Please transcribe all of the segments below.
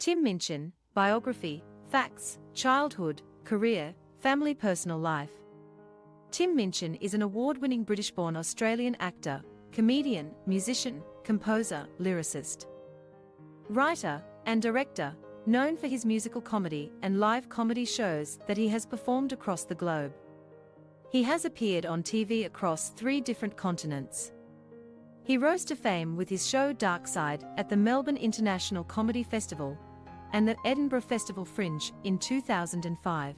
Tim Minchin, Biography, Facts, Childhood, Career, Family Personal Life. Tim Minchin is an award-winning British-born Australian actor, comedian, musician, composer, lyricist, writer, and director, known for his musical comedy and live comedy shows that he has performed across the globe. He has appeared on TV across 3 different continents. He rose to fame with his show Darkside at the Melbourne International Comedy Festival and the Edinburgh Festival Fringe in 2005.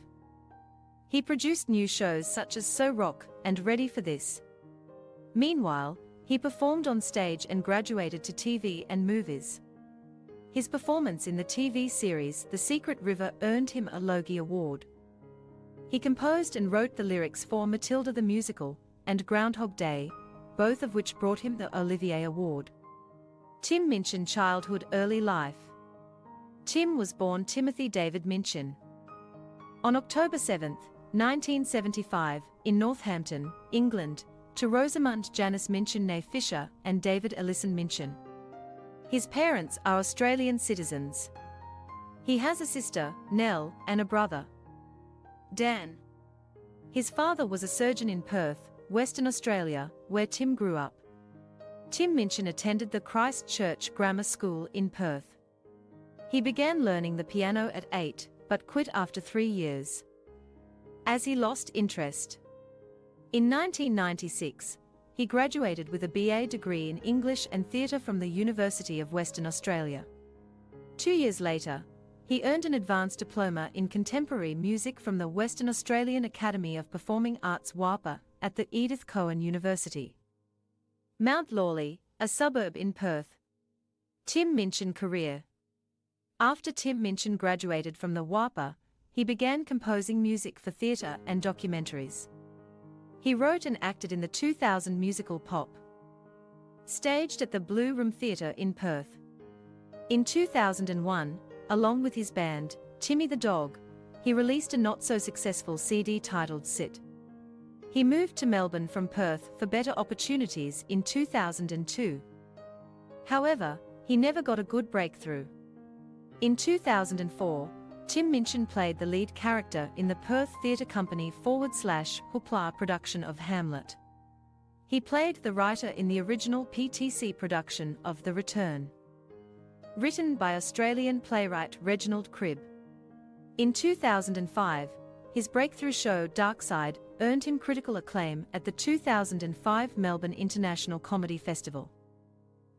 He produced new shows such as So Rock and Ready for This. Meanwhile, he performed on stage and graduated to TV and movies. His performance in the TV series The Secret River earned him a Logie Award. He composed and wrote the lyrics for Matilda the musical and Groundhog Day, both of which brought him the Olivier Award. Tim Minchin childhood early life. Tim was born Timothy David Minchin on October 7, 1975, in Northampton, England, to Rosamund Janice Minchin née Fisher and David Ellison Minchin. His parents are Australian citizens. He has a sister, Nell, and a brother, Dan. His father was a surgeon in Perth, Western Australia, where Tim grew up. Tim Minchin attended the Christ Church Grammar School in Perth. He began learning the piano at 8, but quit after 3 years, as he lost interest. In 1996, he graduated with a BA degree in English and Theatre from the University of Western Australia. 2 years later, he earned an advanced diploma in contemporary music from the Western Australian Academy of Performing Arts WAPA at the Edith Cowan University, Mount Lawley, a suburb in Perth. Tim Minchin career. After Tim Minchin graduated from the WAPA, he began composing music for theatre and documentaries. He wrote and acted in the 2000 musical Pop, staged at the Blue Room Theatre in Perth. In 2001, along with his band, Timmy the Dog, he released a not-so-successful CD titled Sit. He moved to Melbourne from Perth for better opportunities in 2002. However, he never got a good breakthrough. In 2004, Tim Minchin played the lead character in the Perth Theatre Company / Hoopla production of Hamlet. He played the writer in the original PTC production of The Return, written by Australian playwright Reginald Cribb. In 2005, his breakthrough show Darkside earned him critical acclaim at the 2005 Melbourne International Comedy Festival.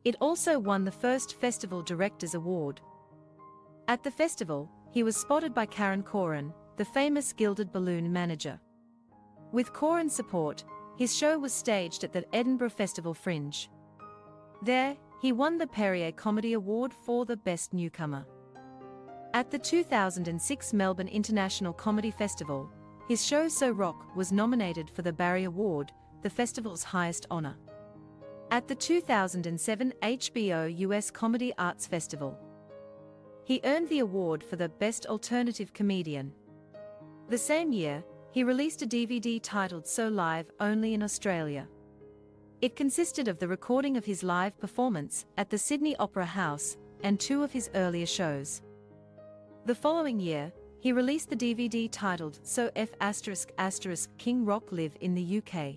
It also won the first Festival Directors Award. At the festival, he was spotted by Karen Corrin, the famous Gilded Balloon manager. With Corrin's support, his show was staged at the Edinburgh Festival Fringe. There, he won the Perrier Comedy Award for the Best Newcomer. At the 2006 Melbourne International Comedy Festival, his show So Rock was nominated for the Barry Award, the festival's highest honor. At the 2007 HBO US Comedy Arts Festival, he earned the award for the Best Alternative Comedian. The same year, he released a DVD titled So Live only in Australia. It consisted of the recording of his live performance at the Sydney Opera House and 2 of his earlier shows. The following year, he released the DVD titled So F*** King Rock Live in the UK.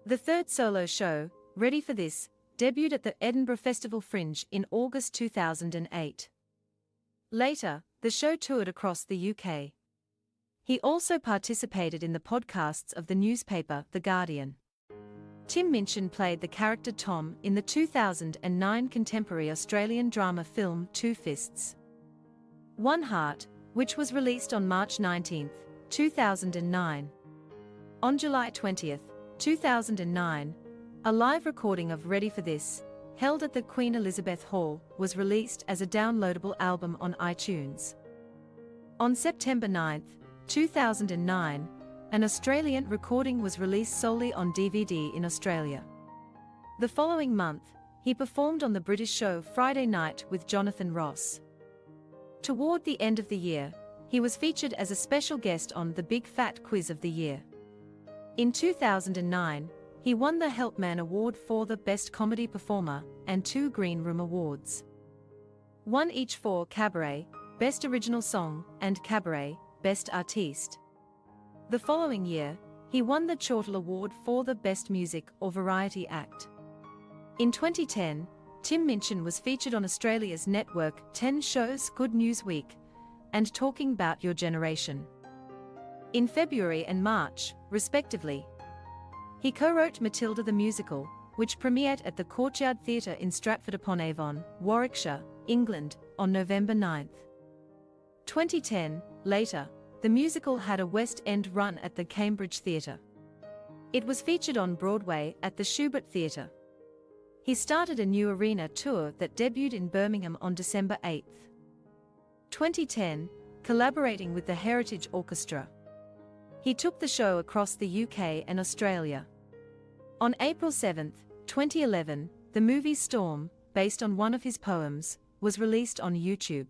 The third solo show, Ready for This, debuted at the Edinburgh Festival Fringe in August 2008. Later, the show toured across the UK. He also participated in the podcasts of the newspaper The Guardian. Tim Minchin played the character Tom in the 2009 contemporary Australian drama film Two Fists, One Heart, which was released on March 19, 2009. On July 20, 2009, a live recording of Ready for This, held at the Queen Elizabeth Hall, was released as a downloadable album on iTunes. On September 9, 2009, an Australian recording was released solely on DVD in Australia. The following month, he performed on the British show Friday Night with Jonathan Ross. Toward the end of the year, he was featured as a special guest on The Big Fat Quiz of the Year. In 2009, he won the Helpman Award for the Best Comedy Performer and 2 Green Room Awards. won each for Cabaret, Best Original Song, and Cabaret, Best Artiste. The following year, he won the Chortle Award for the Best Music or Variety Act. In 2010, Tim Minchin was featured on Australia's network 10 shows Good News Week and Talking About Your Generation. In February and March, respectively, he co-wrote Matilda the musical, which premiered at the Courtyard Theatre in Stratford-upon-Avon, Warwickshire, England, on November 9. 2010, later, the musical had a West End run at the Cambridge Theatre. It was featured on Broadway at the Schubert Theatre. He started a new arena tour that debuted in Birmingham on December 8. 2010, collaborating with the Heritage Orchestra. He took the show across the UK and Australia. On April 7, 2011, the movie Storm, based on one of his poems, was released on YouTube.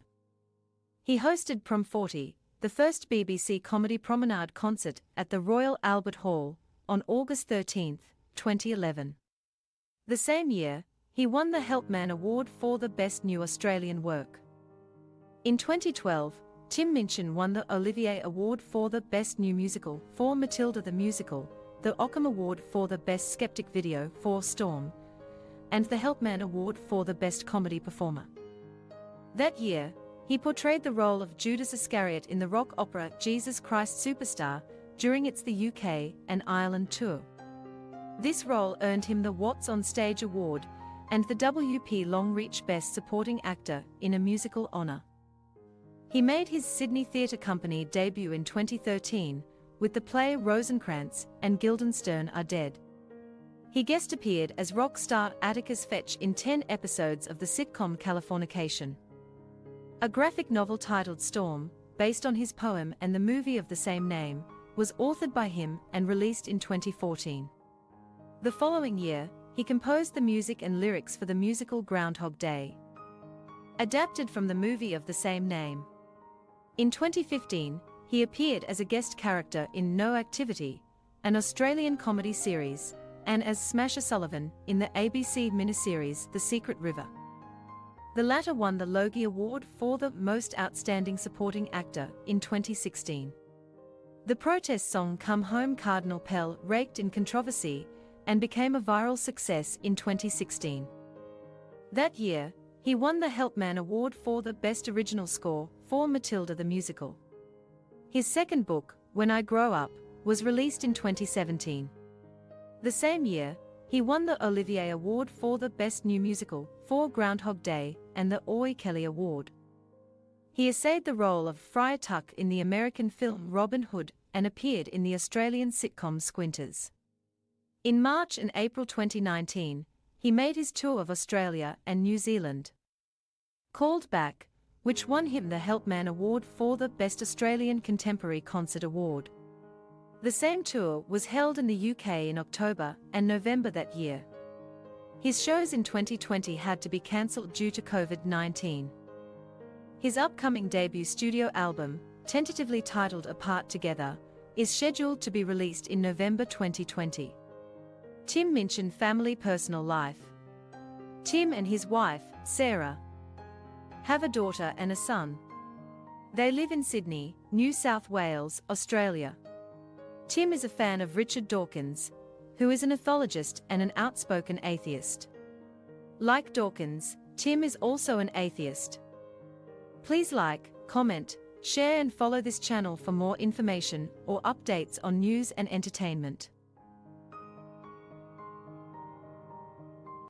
He hosted Prom 40, the first BBC Comedy Promenade concert at the Royal Albert Hall, on August 13, 2011. The same year, he won the Helpman Award for the Best New Australian Work. In 2012, Tim Minchin won the Olivier Award for the Best New Musical for Matilda the Musical, the Ockham Award for the Best Skeptic Video for Storm, and the Helpman Award for the Best Comedy Performer. That year, he portrayed the role of Judas Iscariot in the rock opera Jesus Christ Superstar during its the UK and Ireland tour. This role earned him the What's on Stage Award and the WP Longreach Best Supporting Actor in a Musical honour. He made his Sydney Theatre Company debut in 2013 with the play Rosencrantz and Guildenstern Are Dead. He guest appeared as rock star Atticus Fetch in 10 episodes of the sitcom Californication. A graphic novel titled Storm, based on his poem and the movie of the same name, was authored by him and released in 2014. The following year, he composed the music and lyrics for the musical Groundhog Day, adapted from the movie of the same name. In 2015, he appeared as a guest character in No Activity, an Australian comedy series, and as Smasher Sullivan in the ABC miniseries The Secret River. The latter won the Logie Award for the Most Outstanding Supporting Actor in 2016. The protest song Come Home Cardinal Pell raked in controversy and became a viral success in 2016. That year, he won the Helpman Award for the Best Original Score for Matilda the Musical. His second book, When I Grow Up, was released in 2017. The same year, he won the Olivier Award for the Best New Musical for Groundhog Day and the Oi Kelly Award. He essayed the role of Friar Tuck in the American film Robin Hood and appeared in the Australian sitcom Squinters. In March and April 2019, he made his tour of Australia and New Zealand. Called Back, which won him the Helpman Award for the Best Australian Contemporary Concert Award. The same tour was held in the UK in October and November that year. His shows in 2020 had to be cancelled due to COVID-19. His upcoming debut studio album, tentatively titled Apart Together, is scheduled to be released in November 2020. Tim Minchin family personal life. Tim and his wife, Sarah, have a daughter and a son. They live in Sydney, New South Wales, Australia. Tim is a fan of Richard Dawkins, who is an ethologist and an outspoken atheist. Like Dawkins, Tim is also an atheist. Please like, comment, share and follow this channel for more information or updates on news and entertainment.